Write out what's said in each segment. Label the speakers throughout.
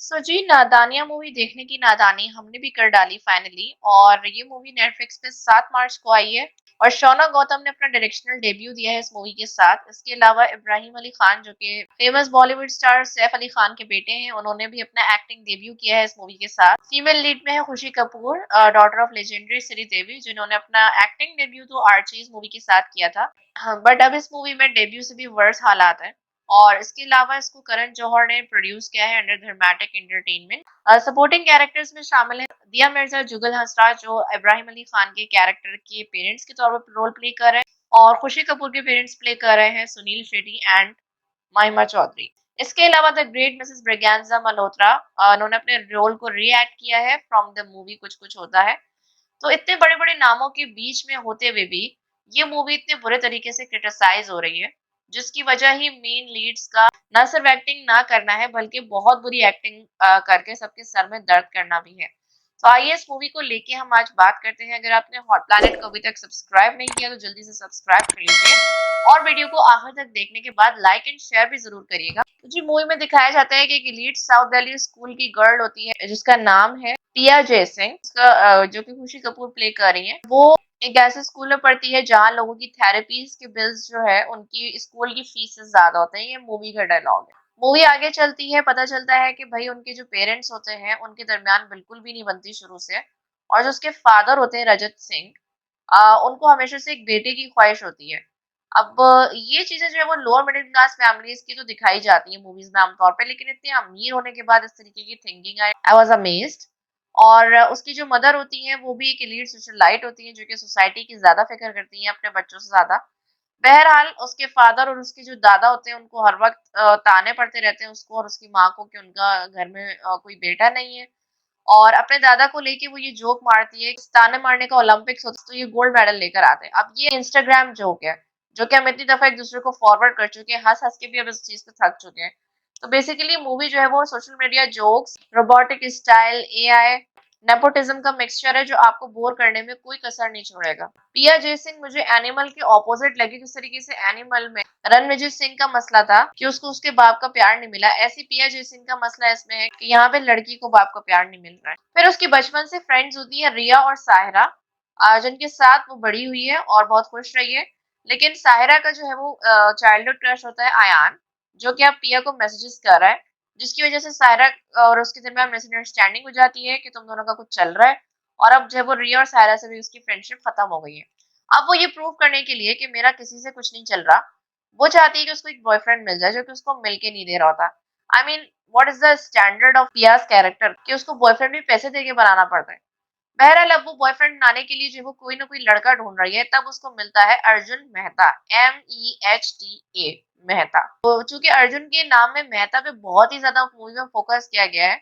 Speaker 1: जी, नादानिया movie देखने की नादानी हमने भी कर डाली फाइनली। और ये मूवी नेटफ्लिक्स पे 7 मार्च को आई है। और शौना गौतम ने अपना डायरेक्शनल डेब्यू दिया है इस मूवी के साथ। इसके अलावा इब्राहिम अली खान, जो कि फेमस बॉलीवुड स्टार सैफ अली खान के बेटे हैं, उन्होंने भी अपना एक्टिंग डेब्यू किया है इस मूवी के साथ। फीमेल लीड में है Khushi Kapoor, daughter of legendary Sri Devi, जिन्होंने अपना एक्टिंग डेब्यू तो आर्चीज मूवी के साथ किया था। बट अब इस मूवी में डेब्यू से भी वर्स हालात है। और इसके अलावा इसको करण जौहर ने प्रोड्यूस किया है अंडर धर्मेटिक एंटरटेनमेंट। सपोर्टिंग कैरेक्टर्स में शामिल है दिया मिर्जा, जुगल हंसराज, जो इब्राहिम अली खान के कैरेक्टर के पेरेंट्स के तौर पर रोल प्ले कर रहे हैं, और खुशी कपूर के पेरेंट्स प्ले कर रहे हैं सुनील शेट्टी एंड महिमा चौधरी। इसके अलावा the great Mrs Braganza Malhotra, उन्होंने अपने रोल को रीएक्ट किया है फ्रॉम द मूवी कुछ कुछ होता है। तो इतने बड़े बड़े नामों के बीच में होते हुए भी ये मूवी इतने बुरे तरीके से क्रिटिसाइज हो रही है, जिसकी वजह ही मेन लीड्स का ना सिर्फ एक्टिंग ना करना है, बल्कि बहुत बुरी एक्टिंग करके सबके सर में दर्द करना भी है। तो आइए इस मूवी को लेके हम आज बात करते हैं। अगर आपने हॉट प्लैनेट को अभी तक सब्सक्राइब नहीं किया तो जल्दी से सब्सक्राइब कर लीजिए, और वीडियो को आखिर तक देखने के बाद लाइक एंड शेयर भी जरूर करिएगा। तो जी, मूवी में दिखाया जाता है कि एक एलीट साउथ दिल्ली स्कूल की गर्ल होती है जिसका नाम है पिया जयसिंह, जो कि खुशी कपूर प्ले कर रही है। वो एक ऐसे स्कूल में पढ़ती है जहाँ लोगों की थेरेपीज के बिल्स जो है उनकी स्कूल की फीस से ज्यादा होते हैं। ये मूवी का डायलॉग है। मूवी आगे चलती है, पता चलता है कि भाई उनके जो पेरेंट्स होते हैं उनके दरमियान बिल्कुल भी नहीं बनती शुरू से। और जो उसके फादर होते हैं रजत सिंह, उनको हमेशा से एक बेटे की ख्वाहिश होती है। अब ये चीजें जो है वो लोअर मिडिल क्लास फैमिलीज की तो दिखाई जाती है मूवीज में आमतौर पे, लेकिन इतने अमीर होने के बाद इस तरीके की थिंकिंग आई वाज अमेज्ड। और उसकी जो मदर होती हैं वो भी एक एलीट सोशलाइट होती हैं, जो कि सोसाइटी की ज्यादा फिक्र करती हैं अपने बच्चों से ज्यादा। बहरहाल उसके फादर और उसके जो दादा होते हैं उनको हर वक्त ताने पड़ते रहते हैं उसको और उसकी माँ को कि उनका घर में कोई बेटा नहीं है। और अपने दादा को लेके वो ये जोक मारती है, ताने मारने का ओलंपिक्स होता है तो ये गोल्ड मेडल लेकर आते हैं। अब ये इंस्टाग्राम जोक है, जो कि हम इतनी दफा एक दूसरे को फॉरवर्ड कर चुके हैं, हंस हंस के भी अब इस चीज पे थक चुके हैं। तो बेसिकली मूवी जो है वो social media jokes, robotic style, AI, nepotism का मिक्सचर है, जो आपको बोर करने में कोई कसर नहीं छोड़ेगा। पिया जयसिंह मुझे एनिमल के ऑपोजिट लगी। जिस तरीके से एनिमल में रणविजय सिंह का मसला था कि उसको उसके बाप का प्यार नहीं मिला, ऐसी पिया जयसिंह का मसला इसमें है कि यहाँ पे लड़की को बाप का प्यार नहीं मिल रहा है। फिर उसकी बचपन से फ्रेंड्स होती है रिया और साहिरा, जिनके साथ वो बड़ी हुई है और बहुत खुश रही है। लेकिन साहिरा का जो है वो चाइल्डहुड क्रश होता है अयान, जो कि अब पिया को मैसेजेस कर रहा है, जिसकी वजह से साहिरा और उसके दरमियान मिसअंडरस्टैंडिंग हो जाती है कि तुम दोनों का कुछ चल रहा है। और अब जो है वो रिया और साहिरा से भी उसकी फ्रेंडशिप खत्म हो गई है। अब वो ये प्रूव करने के लिए कि मेरा किसी से कुछ नहीं चल रहा, वो चाहती है कि उसको एक बॉयफ्रेंड मिल जाए जो कि उसको मिल के नहीं दे रहा होता। I mean, what is the standard of पियास कैरेक्टर कि उसको बॉयफ्रेंड भी पैसे देके बनाना पड़ता है। बहरहाल अब वो बॉयफ्रेंड बनाने के लिए जो वो कोई ना कोई लड़का ढूंढ रही है, तब उसको मिलता है अर्जुन मेहता, MEHTA, मेहता। तो चूंकि अर्जुन के नाम में मेहता पे बहुत ही ज्यादा मूवी में फोकस किया गया है,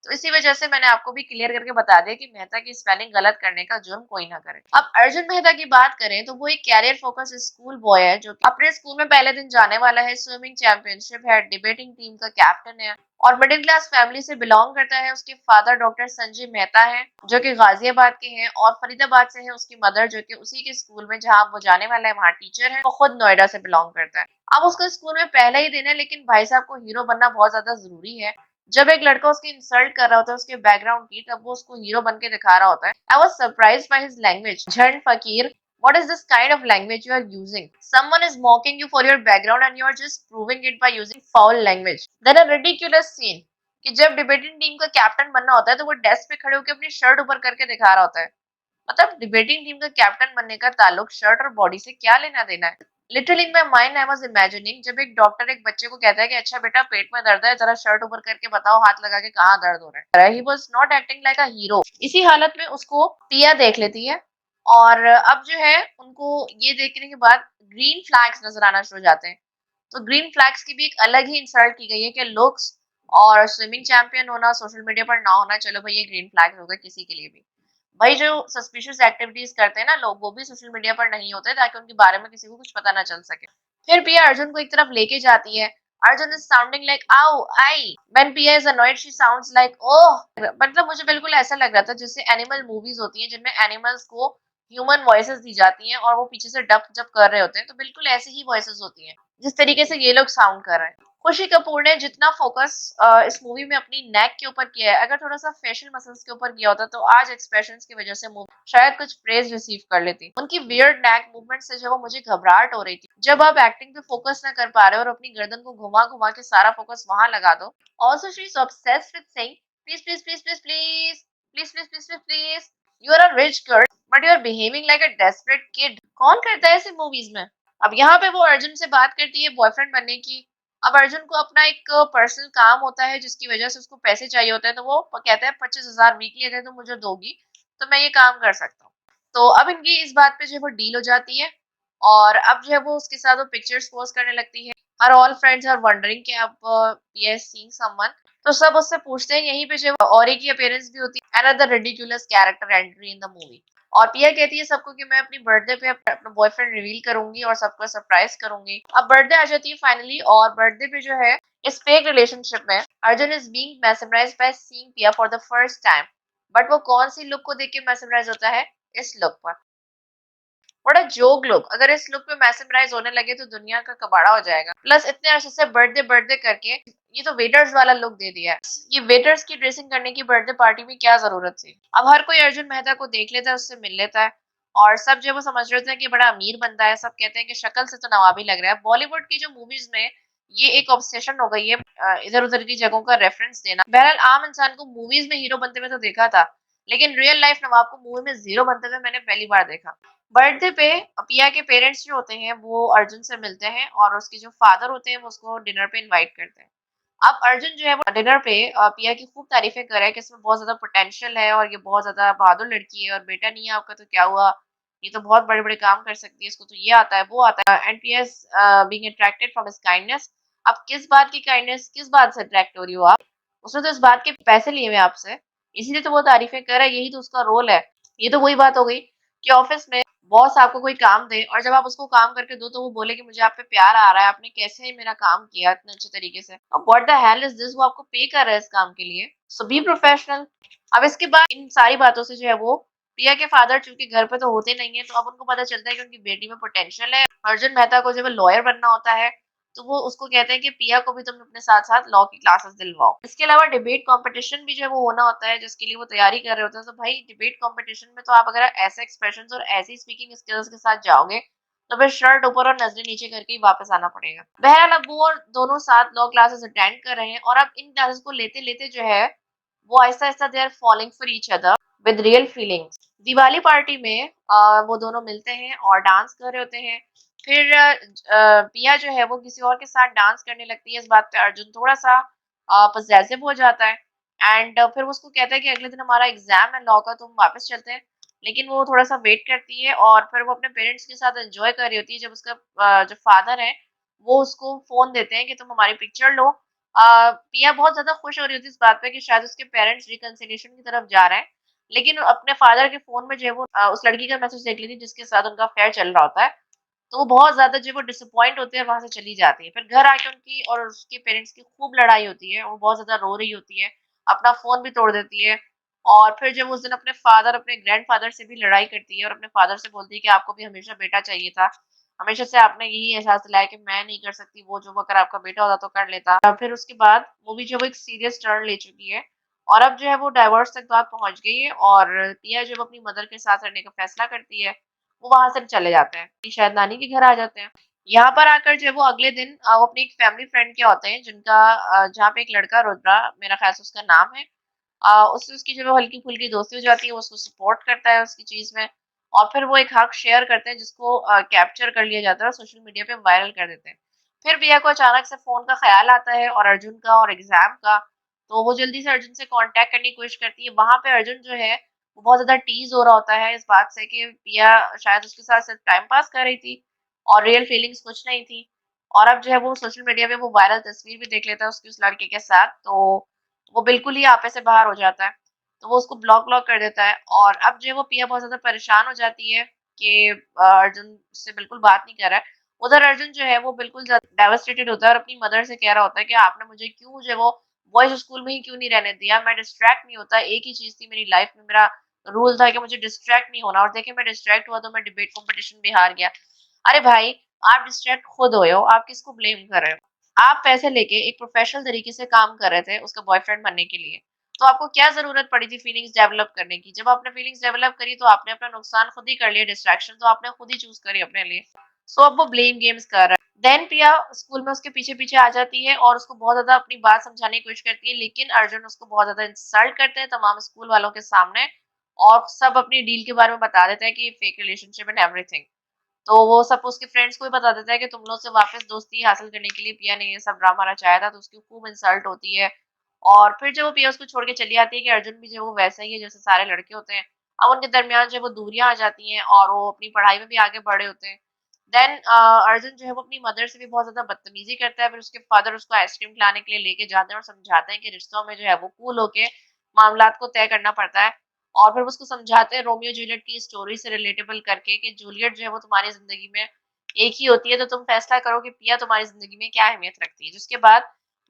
Speaker 1: तो इसी वजह से मैंने आपको भी क्लियर करके बता दिया कि मेहता की स्पेलिंग गलत करने का जुर्म कोई ना करे। अब अर्जुन मेहता की बात करें तो वो एक कैरियर फोकस स्कूल बॉय है, जो कि अपने स्कूल में पहले दिन जाने वाला है, स्विमिंग चैंपियनशिप है, डिबेटिंग टीम का कैप्टन है, और मिडिल क्लास फैमिली से बिलोंग करता है। उसके फादर डॉक्टर संजय मेहता है, जो कि गाजियाबाद के हैं, और फरीदाबाद से है उसकी मदर, जो कि उसी के स्कूल में जहाँ वो जाने वाला है वहाँ टीचर है। वो खुद नोएडा से बिलोंग करता है। अब उसका स्कूल में पहला ही दिन है, लेकिन भाई साहब को हीरो बनना बहुत ज्यादा जरूरी है। जब एक लड़का उसकी इंसल्ट कर रहा होता है उसके बैकग्राउंड की, तब वो उसको हीरो बन के दिखा रहा होता है। I was surprised by his language. झंड फकीर, what is this kind of language you are using? Someone is mocking you for your background and you are just proving it by using foul language. Then a ridiculous scene कि जब debating team का captain बनना होता है तो वो desk पे खड़े होकर अपनी शर्ट ऊपर करके दिखा रहा होता है। मतलब डिबेटिंग टीम का कैप्टन बनने का ताल्लुक शर्ट और बॉडी से क्या लेना देना है? Literally in my mind I was imagining, जब एक डॉक्टर एक बच्चे को कहता है कि अच्छा बेटा पेट में दर्द है, जरा शर्ट ऊपर करके बताओ हाथ लगा के कहाँ दर्द हो रहा है। He was not acting like a hero. इसी हालत में उसको पिया देख लेती है, और अब जो है उनको ये देखने के बाद ग्रीन फ्लैग्स नजर आना शुरू हो जाते हैं। तो ग्रीन फ्लैग्स की भी एक अलग ही इंसल्ट की गई है कि लुक्स और स्विमिंग चैंपियन होना सोशल मीडिया पर ना होना, चलो भाई ये ग्रीन फ्लैग होगा किसी के लिए भी। भाई जो सस्पिशियस एक्टिविटीज करते हैं ना लोग, वो भी सोशल मीडिया पर नहीं होते ताकि उनके बारे में किसी को कुछ पता ना चल सके। फिर पिया अर्जुन को एक तरफ लेके जाती है। अर्जुन इज साउंडिंग लाइक आओ आई, व्हेन पिया is annoyed she sounds like oh. मतलब मुझे बिल्कुल ऐसा लग रहा था जैसे एनिमल मूवीज होती हैं जिनमें एनिमल्स को ह्यूमन वॉइसेस दी जाती हैं और वो पीछे से डब जब कर रहे होते हैं, तो बिल्कुल ऐसी ही वॉइसेस होती हैं जिस तरीके से ये लोग साउंड कर रहे हैं। खुशी कपूर ने जितना फोकस इस मूवी में अपनी नेक के ऊपर किया है, अगर थोड़ा सा फेशियल मसल्स के ऊपर किया होता तो आज एक्सप्रेशंस की वजह से मूवी शायद कुछ प्रेज रिसीव कर लेती। उनकी वियर्ड नेक मूवमेंट से जो वो मुझे घबराहट हो रही थी। जब आप एक्टिंग पे फोकस ना कर पा रहे हो और अपनी गर्दन को घुमा घुमा के सारा फोकस वहां लगा दो। Also she is obsessed with saying please please please please please please please please please please you are a rich girl but you are behaving like a desperate kid. कौन करता है ऐसी मूवीज में? अब यहाँ पे वो अर्जुन से बात करती है बॉयफ्रेंड बनने की। अब अर्जुन को अपना एक पर्सनल काम होता है जिसकी वजह से उसको पैसे चाहिए होते हैं, तो वो कहता है 25,000 वीकली अगर तुम मुझे दोगी तो मैं ये काम कर सकता हूँ। तो अब इनकी इस बात पे जो है वो डील हो जाती है और अब जो है वो उसके साथ वो पिक्चर्स पोस्ट करने लगती है। Her all friends are wondering कि अब यस सीइंग समवन। तो सब उससे पूछते हैं, यहीं पे जो है और एक की अपीयरेंस भी होती है, another ridiculous character entry in the movie. और पिया कहती है सबको कि मैं अपनी बर्थडे पे अपना बॉयफ्रेंड रिवील करूंगी और सबको सरप्राइज करूंगी। अब बर्थडे आ जाती है फाइनली और बर्थडे पे जो है इस फेक रिलेशनशिप में Arjun is being mesmerized by seeing Piya for the first time. But वो कौन सी लुक को देख के mesmerize होता है? इस लुक पर। बड़ा जोक लुक, अगर इस लुक पे मैसेमराइज होने लगे तो दुनिया का कबाड़ा हो जाएगा। प्लस इतने अरसे से बर्थडे बर्थडे करके ये तो वेटर्स वाला लुक दे दिया है। ये वेटर्स की ड्रेसिंग करने की बर्थडे पार्टी में क्या जरूरत थी? अब हर कोई अर्जुन मेहता को देख लेता है, उससे मिल लेता है और सब जो वो समझ रहे थे कि बड़ा अमीर बंदा है। सब कहते हैं कि शक्ल से तो नवाबी लग रहा है। बॉलीवुड की जो मूवीज में ये एक ऑब्सेशन हो गई है इधर उधर की जगहों का रेफरेंस देना। बहरहाल आम इंसान को मूवीज में हीरो बनते हुए तो देखा था, लेकिन रियल लाइफ नवाब को मूवी में जीरो बनते हुए मैंने पहली बार देखा। बर्थडे पे पिया के पेरेंट्स जो होते हैं वो अर्जुन से मिलते हैं और उसके जो फादर होते हैं वो उसको डिनर पे इनवाइट करते हैं। अब अर्जुन जो है वो डिनर पे पिया की खूब तारीफें कर रहा है कि इसमें बहुत ज्यादा पोटेंशियल है और ये बहुत ज्यादा बहादुर लड़की है और बेटा नहीं है आपका तो क्या हुआ, ये तो बहुत बड़े बड़े काम कर सकती है, इसको तो ये आता है वो आता है। एंड पिया being attracted from his kindness. अब किस बात की काइंडनेस, किस बात से अट्रैक्ट हो रही हो आप? उसने तो इस बात के पैसे लिए हुए आपसे, इसीलिए तो वो तारीफें कर रहा है, यही तो उसका रोल है। ये तो वही बात हो गई कि ऑफिस में बॉस आपको कोई काम दे और जब आप उसको काम करके दो तो वो बोले कि मुझे आप पे प्यार आ रहा है, आपने कैसे मेरा काम किया इतने अच्छे तरीके से। अब what the hell is this, वो आपको पे कर रहा है इस काम के लिए, सो बी प्रोफेशनल। अब इसके बाद इन सारी बातों से जो है वो प्रिया के फादर चूंकि घर पे तो होते नहीं है तो अब उनको पता चलता है कि उनकी बेटी में पोटेंशियल है। अर्जुन मेहता को जब लॉयर बनना होता है तो वो उसको कहते हैं कि पिया को भी तुम अपने साथ साथ लॉ की क्लासेस दिलवाओ। इसके अलावा डिबेट कंपटीशन भी जो है वो होना होता है जिसके लिए वो तैयारी कर रहे होते हैं। तो भाई डिबेट कंपटीशन में तो आप अगर ऐसे एक्सप्रेशन और ऐसी स्पीकिंग स्किल्स के साथ जाओगे तो फिर शर्ट ऊपर और नजरें नीचे करके ही वापस आना पड़ेगा। बहरहाल अब वो दोनों साथ लॉ क्लासेस अटेंड कर रहे हैं और अब इन क्लासेस को लेते लेते जो है वो आहिस्ता आहिस्ता they are following for each other with real feelings. Diwali party में वो दोनों मिलते हैं और डांस कर रहे होते हैं। फिर पिया जो है वो किसी और के साथ डांस करने लगती है। इस बात पे अर्जुन थोड़ा सा पजेसिव हो जाता है एंड फिर वो उसको कहता है कि अगले दिन हमारा एग्जाम है लॉ का, तुम वापस चलते हैं। लेकिन वो थोड़ा सा वेट करती है और फिर वो अपने पेरेंट्स के साथ एंजॉय कर रही होती है जब उसका जो फादर है वो उसको फोन देते हैं कि तुम हमारी पिक्चर लो। पिया बहुत ज्यादा खुश हो रही होती है इस बात पे कि शायद उसके पेरेंट्स रिकंसिलिएशन की तरफ जा रहे हैं। लेकिन अपने फादर के फोन में जो है वो उस लड़की का मैसेज देख लेती है जिसके साथ उनका अफेयर चल रहा होता है। तो वो बहुत ज़्यादा जो है वो डिसअपॉइंट होते हैं और वहाँ से चली जाती है। फिर घर आके उनकी और उसके पेरेंट्स की खूब लड़ाई होती है। वो बहुत ज़्यादा रो रही होती है, अपना फ़ोन भी तोड़ देती है और फिर जब उस दिन अपने फादर अपने ग्रैंडफ़ादर से भी लड़ाई करती है और अपने फादर से बोलती है कि आपको भी हमेशा बेटा चाहिए था। हमेशा से आपने यही एहसास दिलाया कि मैं नहीं कर सकती वो जो, अगर आपका बेटा होता तो कर लेता। फिर उसके बाद मूवी जो है वो एक सीरियस टर्न ले चुकी है और अब जो है वो डाइवोर्स तक बात पहुँच गई है और पिया जो है वो अपनी मदर के साथ रहने का फैसला करती है। वो वहां से चले जाते हैं, शायद नानी के घर आ जाते हैं। यहाँ पर आकर जो है वो अगले दिन वो अपनी एक फैमिली फ्रेंड के होते हैं जिनका जहाँ पे एक लड़का रुद्रा मेरा ख्याल से उसका नाम है, उससे उसकी जो है हल्की फुल्की दोस्ती हो जाती है, वो उसको सपोर्ट करता है उसकी चीज में और फिर वो एक हक शेयर करते हैं जिसको कैप्चर कर लिया जाता है और सोशल मीडिया पे वायरल कर देते हैं। फिर बिया को अचानक से फोन का ख्याल आता है और अर्जुन का और एग्जाम का। तो वो जल्दी से अर्जुन से कांटेक्ट करने की कोशिश करती है। वहां पे अर्जुन जो है वो बहुत ज्यादा टीज हो रहा होता है इस बात से कि पिया शायद उसके साथ सिर्फ टाइम पास कर रही थी और रियल फीलिंग्स कुछ नहीं थी। और अब जो है वो सोशल मीडिया पे वो वायरल तस्वीर भी देख लेता है उसकी उस लड़के के साथ, तो वो बिल्कुल ही आपे से बाहर हो जाता है। तो वो उसको ब्लॉक ब्लॉक कर देता है और अब जो है वो पिया बहुत ज्यादा परेशान हो जाती है कि अर्जुन से बिल्कुल बात नहीं कर रहा है। उधर अर्जुन जो है वो बिल्कुल डेवास्टेटेड होता है और अपनी मदर से कह रहा होता है कि आपने मुझे क्यों जो है वो बॉयज स्कूल में ही क्यों नहीं रहने दिया, मैं डिस्ट्रैक्ट नहीं होता। एक ही चीज थी मेरी लाइफ में, मेरा रूल था कि मुझे डिस्ट्रैक्ट नहीं होना और देखिए मैं डिस्ट्रैक्ट हुआ तो मैं डिबेट कंपटीशन में हार गया। अरे भाई, आप डिस्ट्रैक्ट खुद हुए हो, आप किसको ब्लेम कर रहे हो? आप पैसे लेके एक प्रोफेशनल तरीके से काम कर रहे थे उसका बॉयफ्रेंड बनने के लिए, तो आपको क्या ज़रूरत पड़ी थी फीलिंग्स डेवलप करने की? जब आपने फीलिंग्स डेवलप करी तो आपने अपना नुकसान खुद ही कर लिया, डिस्ट्रैक्शन तो आपने खुद ही चूज़ करी अपने लिए। सो अब वो ब्लेम गेम्स कर रहा है। देन प्रिया स्कूल में उसके पीछे-पीछे आ जाती है और उसको बहुत ज़्यादा अपनी बात समझाने की कोशिश करती है, लेकिन अर्जुन उसको बहुत ज़्यादा इंसल्ट करते हैं तमाम स्कूल वालों के सामने और सब अपनी डील के बारे में बता देते हैं कि ये फेक रिलेशनशिप एंड एवरीथिंग। तो वो सब उसके फ्रेंड्स को भी बता देता है कि तुम लोग से वापस दोस्ती हासिल करने के लिए पिया ने ये सब ड्रामा रचाया था, तो उसकी खूब इंसल्ट होती है। और फिर जब वो पिया उसको छोड़ के चली आती है कि अर्जुन भी जो है वो वैसा ही है जैसे सारे लड़के होते हैं। अब उनके दरमियान जो है वो दूरियां आ जाती हैं और वो अपनी पढ़ाई में भी आगे बढ़े होते हैं। देन अर्जुन जो है वो अपनी मदर से भी बहुत ज्यादा बदतमीजी करता है, फिर उसके फादर उसको आइसक्रीम खिलाने के लिए लेके जाते हैं और समझाते हैं कि रिश्तों में जो है वो कूल होके मामलात को तय करना पड़ता है। और फिर वो उसको समझाते हैं रोमियो जूलियट की स्टोरी से रिलेटेबल करके कि जूलियट जो है वो तुम्हारी जिंदगी में एक ही होती है, तो तुम फैसला करो कि पिया तुम्हारी जिंदगी में क्या अहमियत रखती है। जिसके बाद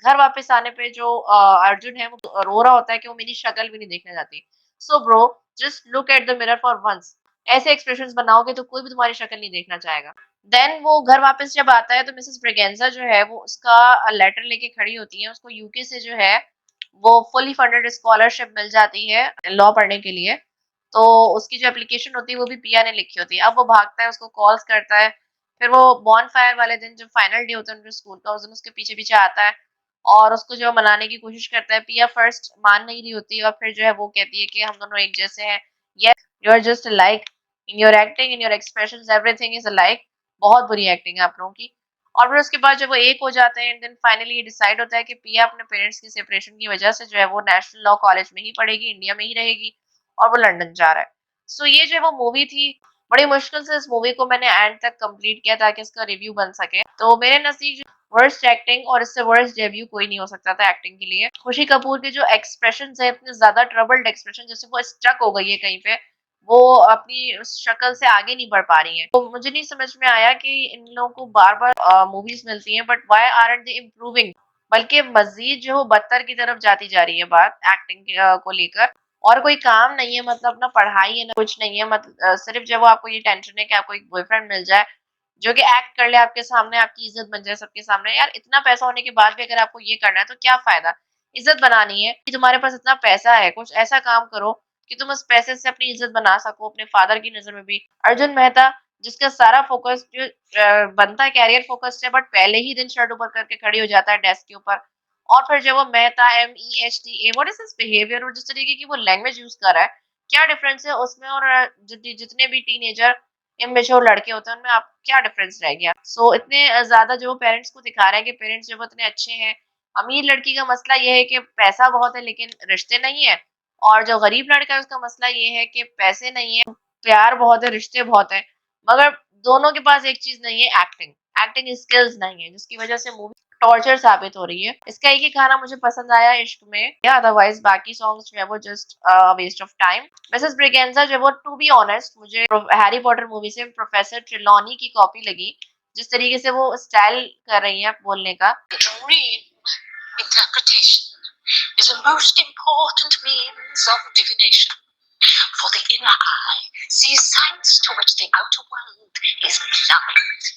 Speaker 1: घर वापस आने पे जो अर्जुन है वो रो रहा होता है कि वो मेरी शक्ल भी नहीं देखना चाहती। So bro, just look at the mirror for once. ऐसे एक्सप्रेशंस बनाओगे तो कोई भी तुम्हारी शक्ल नहीं देखना चाहेगा। देन वो घर वापस जब आता है तो मिसेस ब्रिगेंजा जो है वो उसका लेटर लेके खड़ी होती है। उसको यूके से जो है वो फुली फंडेड स्कॉलरशिप मिल जाती है लॉ पढ़ने के लिए। तो उसकी जो एप्लीकेशन होती है वो भी पिया ने लिखी होती है। अब वो भागता है, उसको कॉल्स करता है। फिर वो बॉनफायर वाले दिन जो फाइनल डे होता है उनके स्कूल का, उस दिन उसके पीछे-पीछे आता है और उसको जो मनाने की कोशिश करता है। पिया फर्स्ट मान नहीं रही होती और फिर जो है वो कहती है कि हम दोनों एक जैसे हैं। Yes, you are just alike in your acting, in your expressions, everything is alike. बहुत बुरी एक्टिंग है आप लोगों की। और फिर उसके बाद जब वो एक हो जाते हैं एंड देन फाइनली ये डिसाइड होता है कि पिया अपने पेरेंट्स की सेपरेशन की वजह से जो है वो नेशनल लॉ कॉलेज में ही पढ़ेगी, इंडिया में ही रहेगी और वो लंदन जा रहा है। सो ये जो वो मूवी थी, बड़ी मुश्किल से इस मूवी को मैंने एंड तक कंप्लीट किया ताकि इसका रिव्यू बन सके। तो मेरे नजदीक वर्स्ट एक्टिंग और इससे वर्स्ट डेब्यू कोई नहीं हो सकता था एक्टिंग के लिए। खुशी कपूर के जो एक्सप्रेशन है, इतने ज्यादा ट्रबल्ड एक्सप्रेशन, जैसे वो स्टक हो गई है कहीं पे, वो अपनी उस शक्ल से आगे नहीं बढ़ पा रही है। तो मुझे नहीं समझ में आया कि इन लोगों को बार बार मूवीज मिलती हैं but why aren't they improving, बल्कि मजीद जो बदतर की तरफ जाती जा रही है बात एक्टिंग को लेकर। और कोई काम नहीं है, मतलब ना पढ़ाई है ना कुछ नहीं है, मतलब सिर्फ जब वो आपको ये टेंशन है कि आपको एक बॉयफ्रेंड मिल जाए जो कि एक्ट कर ले आपके सामने, आपकी इज्जत बन जाए सबके सामने। यार इतना पैसा होने के बाद भी अगर आपको ये करना है तो क्या फायदा? इज्जत बनानी है कि तुम्हारे पास इतना पैसा है, कुछ ऐसा काम करो कि तुम उस पैसे से अपनी इज्जत बना सको अपने फादर की नजर में भी। अर्जुन मेहता जिसका सारा फोकस जो बनता है कैरियर फोकस्ड है, बट पहले ही दिन शर्ट ऊपर करके खड़ी हो जाता है डेस्क के ऊपर। और फिर जब वो Mehta MEHTA what is this behaviour और जिस तरीके की वो लैंग्वेज यूज कर रहा है, क्या डिफरेंस है उसमें और जितने भी टीनेजर इमेच्योर लड़के होते हैं उनमें आप क्या डिफरेंस रह गया? सो इतने ज्यादा जो पेरेंट्स को दिखा रहे हैं कि पेरेंट्स जो वो इतने अच्छे हैं। अमीर लड़की का मसला ये है कि पैसा बहुत है लेकिन रिश्ते नहीं है, और जो गरीब लड़का है उसका मसला ये है कि पैसे नहीं है, प्यार बहुत है, रिश्ते बहुत है, मगर दोनों के पास एक चीज नहीं है, एक्टिंग। एक्टिंग स्किल्स नहीं है, जिसकी वजह से मूवी टॉर्चर साबित हो रही है। इसका एक ही गाना मुझे पसंद आया इश्क में, या अदरवाइज बाकी सॉन्ग्स जो है वो just waste of time. Mrs Braganza जो है वो टू बी ऑनेस्ट मुझे हैरी पॉटर मूवी से प्रोफेसर ट्रिलॉनी की कॉपी लगी, जिस तरीके से वो स्टाइल कर रही है बोलने का। Interpretation is a most important means of divination. For the inner eye sees signs to which the outer world is blind.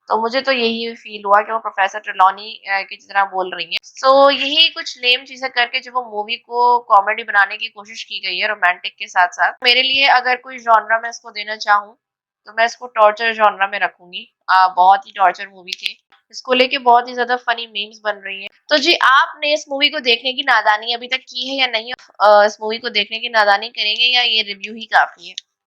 Speaker 1: तो मुझे तो यही फील हुआ कि वो प्रोफेसर ट्रेलॉनी की तरह बोल रही हैं। सो यही कुछ लेम चीजें करके जो वो मूवी को कॉमेडी बनाने की कोशिश की गई है रोमांटिक के साथ साथ। मेरे लिए अगर कोई जॉनरा मैं इसको देना चाहूँ तो मैं इसको टॉर्चर जॉनरा में रखूंगी। बहुत ही टॉर्चर मूवी थी। इसको लेके बहुत ही ज्यादा फनी मीम्स बन रही हैं। तो जी आपने इस मूवी को देखने की नादानी अभी तक की है या नहीं? इस मूवी को देखने की नादानी करेंगे या ये रिव्यू ही काफी है?